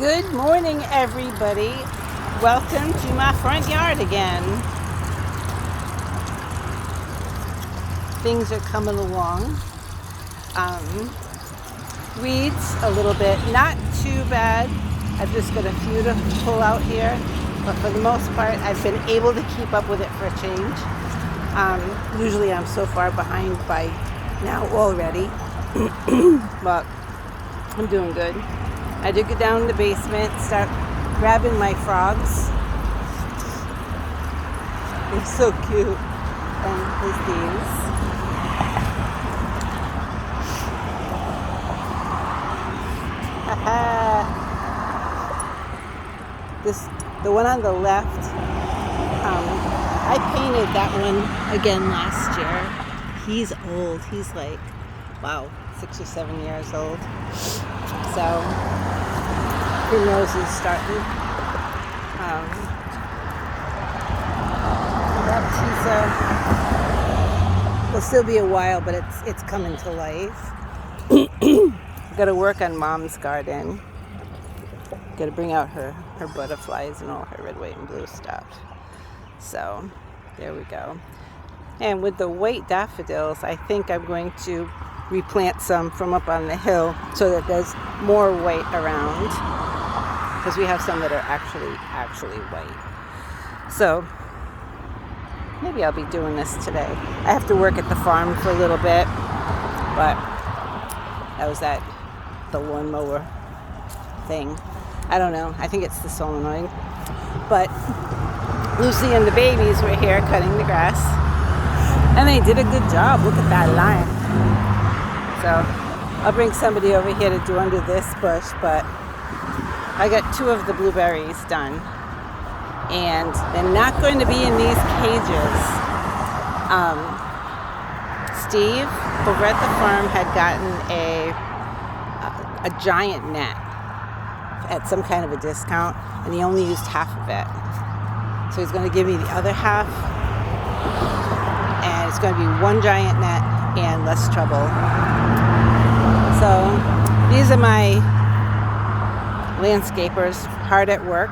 Good morning, everybody. Welcome to my front yard again. Things are coming along. Weeds a little bit, not too bad. I've just got a few to pull out here, but for the most part, I've been able to keep up with it for a change. Usually I'm so far behind by now already, but I'm doing good. I did go down in the basement, start grabbing my frogs. They're so cute. And his these. The one on the left, I painted that one again last year. He's old. He's like, wow, 6 or 7 years old. So, who knows who's starting. That teaser will still be a while, but it's coming to life. Got to work on Mom's garden. Got to bring out her butterflies and all her red, white, and blue stuff. So, there we go. And with the white daffodils, I think I'm going to replant some from up on the hill so that there's more white around, because we have some that are actually white. So maybe I'll be doing this today. I have to work at the farm for a little bit, but that was the lawnmower thing. I don't know. I think it's the solenoid. But Lucy and the babies were here cutting the grass, and they did a good job. Look at that line. So I'll bring somebody over here to do under this bush, but I got 2 of the blueberries done, and they're not going to be in these cages. Steve over at the farm had gotten a giant net at some kind of a discount, and he only used half of it. So he's going to give me the other half, and it's going to be one giant net and less trouble. So these are my landscapers, hard at work,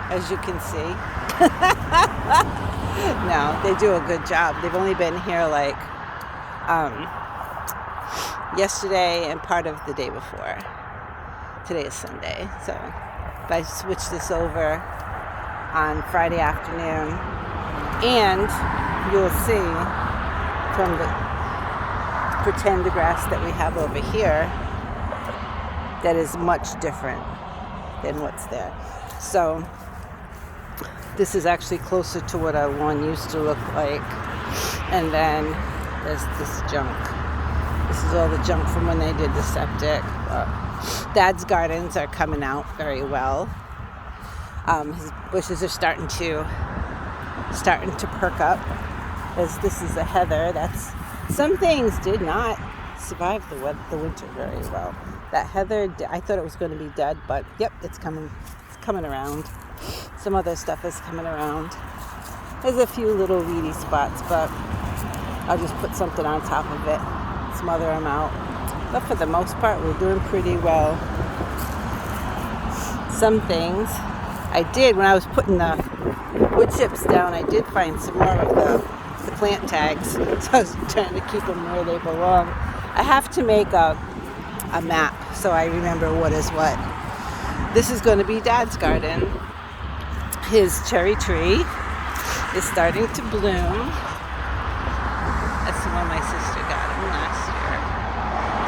as you can see. No, they do a good job. They've only been here like yesterday and part of the day before. Today is Sunday, so if I switch this over on Friday afternoon, and you'll see from the pretend grass that we have over here that is much different than what's there. So this is actually closer to what our lawn used to look like. And then there's this junk. This is all the junk from when they did the septic. Dad's gardens are coming out very well. His bushes are starting to perk up. As this is a heather. Some things did not survive the winter very well. That heather, I thought it was going to be dead, but yep, it's coming around. Some other stuff is coming around. There's a few little weedy spots, but I'll just put something on top of it, smother them out. But for the most part, we're doing pretty well. Some things I did when I was putting the wood chips down, I did find some more of the plant tags, so I was trying to keep them where they belong. I have to make a map so I remember what is what. This is going to be Dad's garden. His cherry tree is starting to bloom. That's the one my sister got him last year.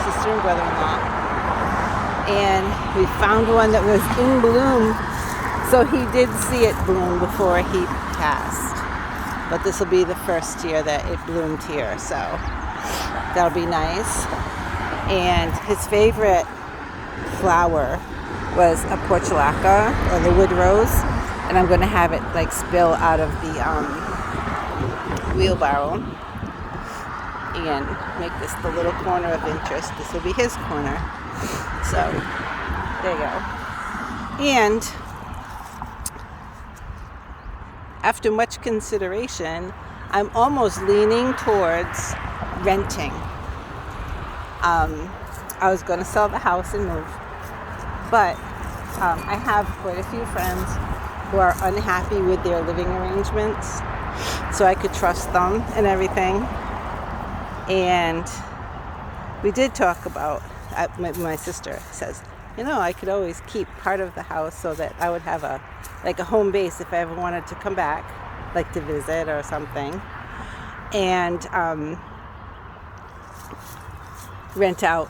Sister and brother-in-law. And we found one that was in bloom, so he did see it bloom before he passed. But this will be the first year that it bloomed here, so that'll be nice. And his favorite flower was a portulaca, or the wood rose, and I'm going to have it like spill out of the wheelbarrow and make this the little corner of interest. This will be his corner. So there you go. And after much consideration, I'm almost leaning towards renting. I was going to sell the house and move, but I have quite a few friends who are unhappy with their living arrangements, so I could trust them and everything. And we did talk about, my sister says, I could always keep part of the house so that I would have a home base if I ever wanted to come back, like to visit or something, and rent out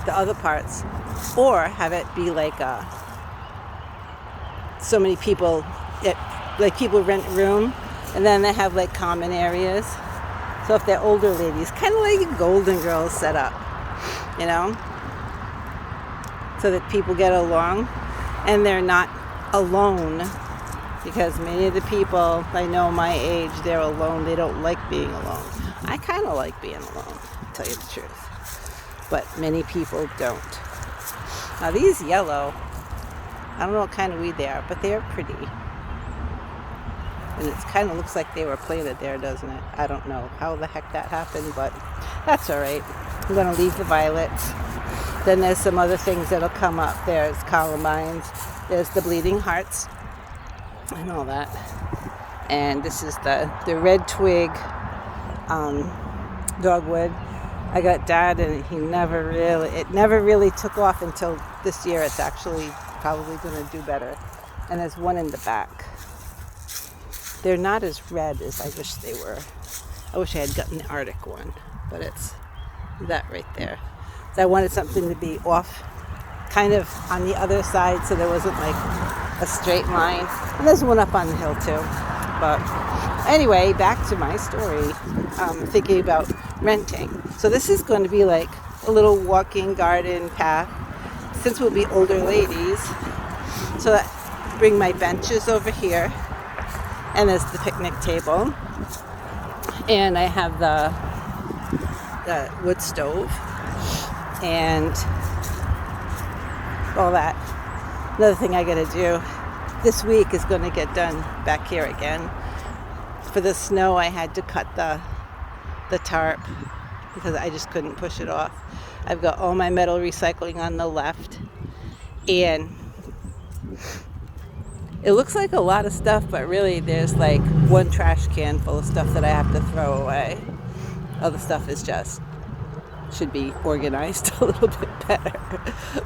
the other parts, or have it be like so many people, people rent a room and then they have like common areas. So if they're older ladies, kind of like a Golden Girls setup, so that people get along and they're not alone, because many of the people I know my age, they're alone. They don't like being alone. I kind of like being alone, to tell you the truth, but many people don't. Now these yellow, I don't know what kind of weed they are, but they're pretty. And it kind of looks like they were planted there, doesn't it? I don't know how the heck that happened, but that's all right. I'm going to leave the violets. Then there's some other things that'll come up. There's columbines. There's the bleeding hearts and all that. And this is the red twig dogwood. I got Dad, and it never really took off until this year. It's actually probably going to do better. And there's one in the back. They're not as red as I wish they were. I wish I had gotten the Arctic one, but it's that right there. So I wanted something to be off, kind of on the other side, so there wasn't like a straight line. And there's one up on the hill too. But anyway, back to my story. Thinking about renting. So this is going to be like a little walking garden path, since we'll be older ladies. So that bring my benches over here. And there's the picnic table, and I have the wood stove and all that. Another thing I gotta do this week is going to get done back here again. For the snow, I had to cut the tarp because I just couldn't push it off. I've got all my metal recycling on the left, and it looks like a lot of stuff, but really there's like one trash can full of stuff that I have to throw away. Other stuff is should be organized a little bit better,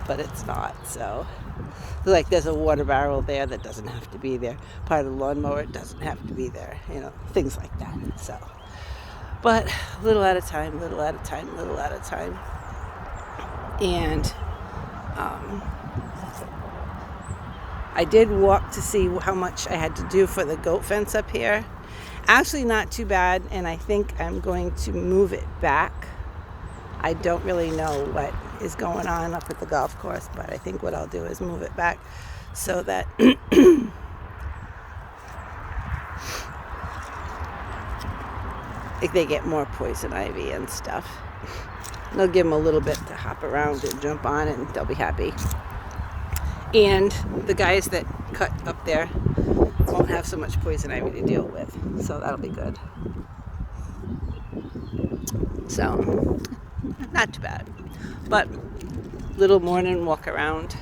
but it's not. So like there's a water barrel there that doesn't have to be there. Part of the lawnmower doesn't have to be there, things like that. So, but little at a time. And I did walk to see how much I had to do for the goat fence up here. Actually not too bad, and I think I'm going to move it back. I don't really know what is going on up at the golf course, but I think what I'll do is move it back so that if they get more poison ivy and stuff. They'll give them a little bit to hop around and jump on, and they'll be happy. And the guys that cut up there won't have so much poison ivy to deal with, so that'll be good. So, not too bad. But, little morning walk around.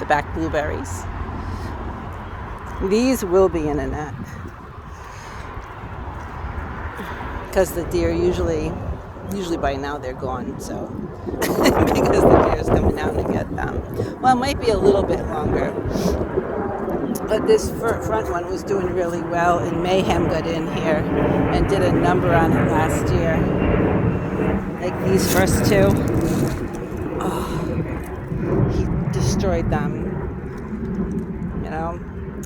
The back blueberries. These will be in a net, because the deer usually by now they're gone, so because the deer's coming down to get them. Well, it might be a little bit longer, but this front one was doing really well, and Mayhem got in here and did a number on it last year. Like these first two, he destroyed them,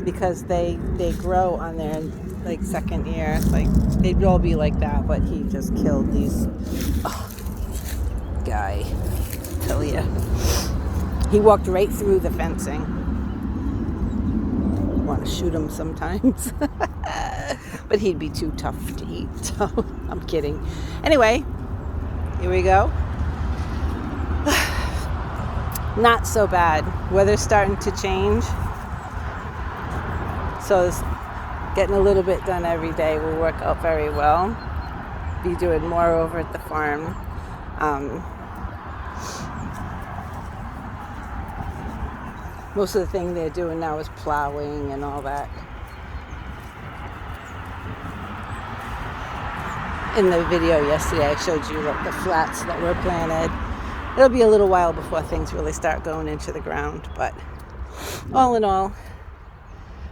because they grow on their like second year. Like they'd all be like that, but he just killed these. Guy, tell ya, he walked right through the fencing. Want to shoot him sometimes, but he'd be too tough to eat. So I'm kidding. Anyway, here we go. Not so bad. Weather's starting to change, so it's getting a little bit done every day will work out very well. Be doing more over at the farm. Most of the thing they're doing now is plowing and all that. In the video yesterday, I showed you the flats that were planted. It'll be a little while before things really start going into the ground, but all in all,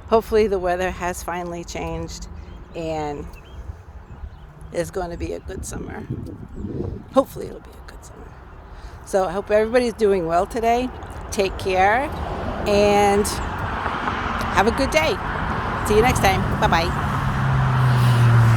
hopefully the weather has finally changed and it's going to be a good summer. Hopefully it'll be a good summer. So I hope everybody's doing well today. Take care and have a good day. See you next time. Bye-bye.